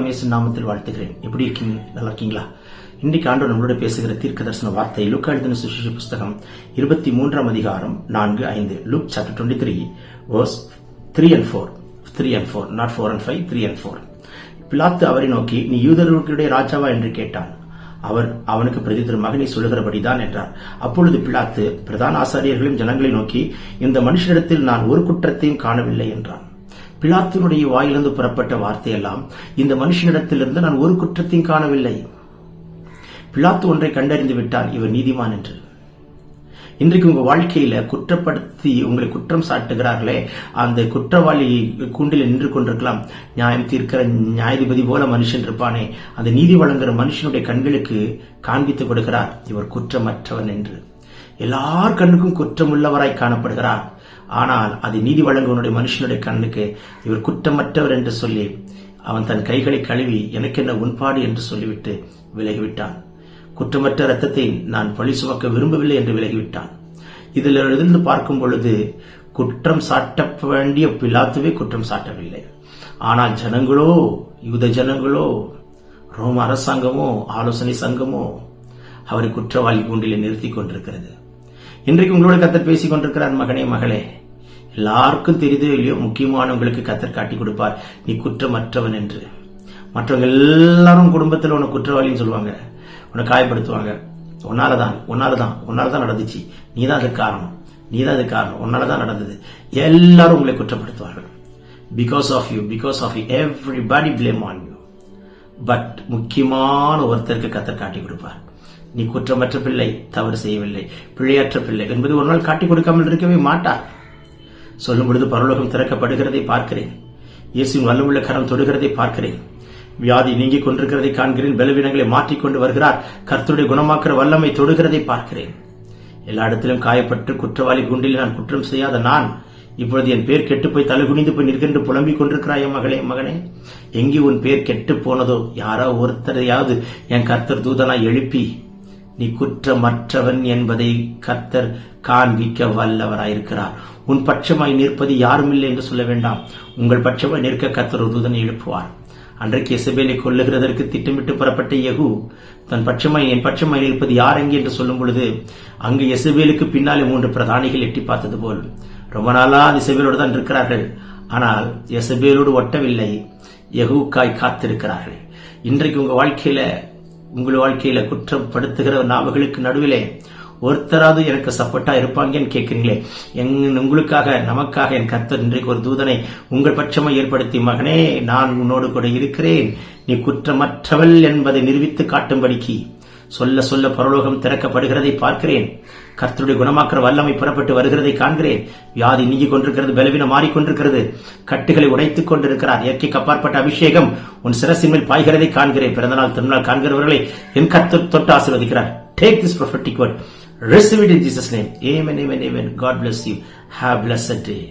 கர்த்தராகிய இயேசு நாமத்தில் வாழ்த்துகிறேன். எப்படி இருக்கீங்க? நல்லா இருக்கீங்களா? இன்னைக்கு ஆண்டவர் நம்மளோட பேசுகிற தீர்க்க தரிசன வார்த்தை லூக்கா எழுதின சுவிசேஷ புஸ்தகம் 23 அதிகாரம் 4-5. Luke chapter 23 verse 3 and 4. 3 and 4, not 4 and 5, 3 and 4. பிலாத்து அவரை நோக்கி, நீ யூதர்களுடைய ராஜாவா என்று கேட்டான். அவர் அவனுக்கு பிரதித்திரமாக, நீ சொல்லுகிறபடிதான் என்றார். அப்பொழுது பிலாத்து பிரதான ஆசாரியர்களையும் ஜனங்களை நோக்கி, இந்த மனுஷனிடத்தில் நான் ஒரு குற்றத்தையும் காணவில்லை என்றான். பிலாத்தினுடைய வாயிலிருந்து புறப்பட்ட வார்த்தையெல்லாம், இந்த மனுஷனிடத்திலிருந்து நான் ஒரு குற்றத்தையும் காணவில்லை. பிலாத்து ஒன்றை கண்டறிந்து விட்டான், இவர் நீதிமான் என்று. இன்றைக்கு உங்க வாழ்க்கையில குற்றப்படுத்தி உங்களை குற்றம் சாட்டுகிறார்களே, அந்த குற்றவாளி கூண்டில் நின்று கொண்டிருக்கலாம். நியாயம் தீர்க்கிற நியாயாதிபதி போல மனுஷன் இருப்பானே, அந்த நீதி வழங்குகிற மனுஷனுடைய கண்களுக்கு காண்பித்துக் கொடுக்கிறார், இவர் குற்றமற்றவன் என்று. எல்லார் கண்ணுக்கும் குற்றமுள்ளவராய் காணப்படுகிறார். ஆனால் அது நீதி வழங்குவனுடைய மனுஷனுடைய கண்ணுக்கு இவர் குற்றமற்றவர் என்று சொல்லி அவன் தன் கைகளை கழுவி எனக்கு என்ன உன்பாடு என்று சொல்லிவிட்டு விலகிவிட்டான். குற்றமற்ற ரத்தத்தை நான் பழி சுமக்க விரும்பவில்லை என்று விலகிவிட்டான். இதிலிருந்து பார்க்கும் பொழுது குற்றம் சாட்ட வேண்டிய பிலாத்துவே குற்றம் சாட்டவில்லை. ஆனால் ஜனங்களோ, யூத ஜனங்களோ, ரோம அரசாங்கமோ, ஆலோசனை சங்கமோ அவரை குற்றவாளி கூண்டிலே நிறுத்தி கொண்டிருக்கிறது. இன்றைக்கு உங்களோட கர்த்தர் பேசிக் கொண்டிருக்கிறார். மகனே, மகளே, எல்லாருக்கும் தெரியுதோ இல்லையோ, முக்கியமானவங்களுக்கு கர்த்தர் காட்டி கொடுப்பார் நீ குற்றமற்றவன் என்று. மற்றவங்க எல்லாரும் குடும்பத்தில் உன்னை குற்றவாளின்னு சொல்லுவாங்க, உன்னை காயப்படுத்துவாங்க. உன்னாலதான் நடந்துச்சு, நீதான் அது காரணம், உன்னாலதான் நடந்தது. எல்லாரும் உங்களை குற்றப்படுத்துவார்கள். Because of you, everybody blame on you. But முக்கியமான ஒருத்தருக்கு கர்த்தர் காட்டி கொடுப்பார், நீ குற்றமற்ற பிள்ளை, தவறு செய்யவில்லை, பிழையற்ற பிள்ளை என்பது ஒரு நாள் காட்டி கொடுக்காமல் இருக்கவே மாட்டார். சொல்லும் பொழுது பரலோகம் திறக்கப்படுகிறதை பார்க்கிறேன், இயேசுவின் வல்லமுள்ள கரம் தொடுகிறதை பார்க்கிறேன், வியாதி நீங்கிக் கொண்டிருக்கிறதை காண்கிறேன், பலவீனங்களை மாற்றிக்கொண்டு வருகிறார், கர்த்தருடைய குணமாக்குற வல்லமை தொடுகிறதை பார்க்கிறேன். எல்லா இடத்திலும் காயப்பட்டு குற்றவாளி குண்டில் நான் குற்றம் செய்யாத நான் இப்பொழுது என் பேர் கெட்டு போய் தலைகுனிந்து போய் நிற்கின்ற புலம்பிக் கொண்டிருக்கிறாய் மகனே. எங்கே உன் பேர் கெட்டு போனதோ, யாரோ ஒருத்தரையாவது என் கர்த்தர் தூதனாய் எழுப்பி நீ குற்றமற்றவன் என்பதை கர்த்தர் காண்பிக்க வல்லவராயிருக்கிறார். உன் பட்சமாய் நிற்பது யாரும் இல்லை என்று சொல்ல வேண்டாம். உங்கள் பட்சமாய் நிற்க கர்த்தர் ஒரு தூதனை எழுப்புவார். அன்றைக்கு எசபேலை கொல்லுகிறதற்கு திட்டமிட்டு புறப்பட்ட யெகூ தன் பட்சமாய் என் பட்சமாய் நிற்பது யார் எங்கே என்று சொல்லும் பொழுது அங்கு எசபேலுக்கு பின்னாலே 3 பிரதானிகள் எட்டி பார்த்தது போல் ரொம்ப நாளா எசபேலோடு தான் இருக்கிறார்கள். ஆனால் எசபேலோடு ஒட்டவில்லை, யெகூக்காய் காத்திருக்கிறார்கள். இன்றைக்கு உங்கள் வாழ்க்கையில குற்றப்படுத்துகிற நாவுகளுக்கு நடுவிலே ஒருத்தராவது எனக்கு சப்போர்ட்டா இருப்பாங்கன்னு கேட்கிறீங்களே, உங்களுக்காக நமக்காக என் கர்த்தர் இன்றைக்கு ஒரு தூதனை உங்கள் பட்சமா ஏற்படுத்தி, மகனே நான் உன்னோடு கூட இருக்கிறேன், நீ குற்றமற்றவள் என்பதை நிரூபித்து காட்டும்படிக்கு சொல்ல பரலோகம் திறக்கப்படுகிறதை பார்க்கிறேன். கர்த்தருடைய குணமாக்குற வல்லமை புறப்பட்டு வருகிறதை காண்கிறேன். வியாதி நீங்கிக் கொண்டிருக்கிறது, பலவீனம் மாறிக்கொண்டிருக்கிறது, கட்டுகளை உடைத்துக் கொண்டிருக்கிறார். இயற்கைக்கு அப்பாற்பட்ட அபிஷேகம் உன் சிரசின் மேல் பாய்கிறதை காண்கிறேன். பிறந்தநாள் திருநாள் காண்கிறவர்களை என் கர்த்தர் தொட்டு ஆசீர்வதிக்கிறார். Take this prophetic word, receive it in Jesus' name. Amen, amen, amen. God bless you. Have a blessed day.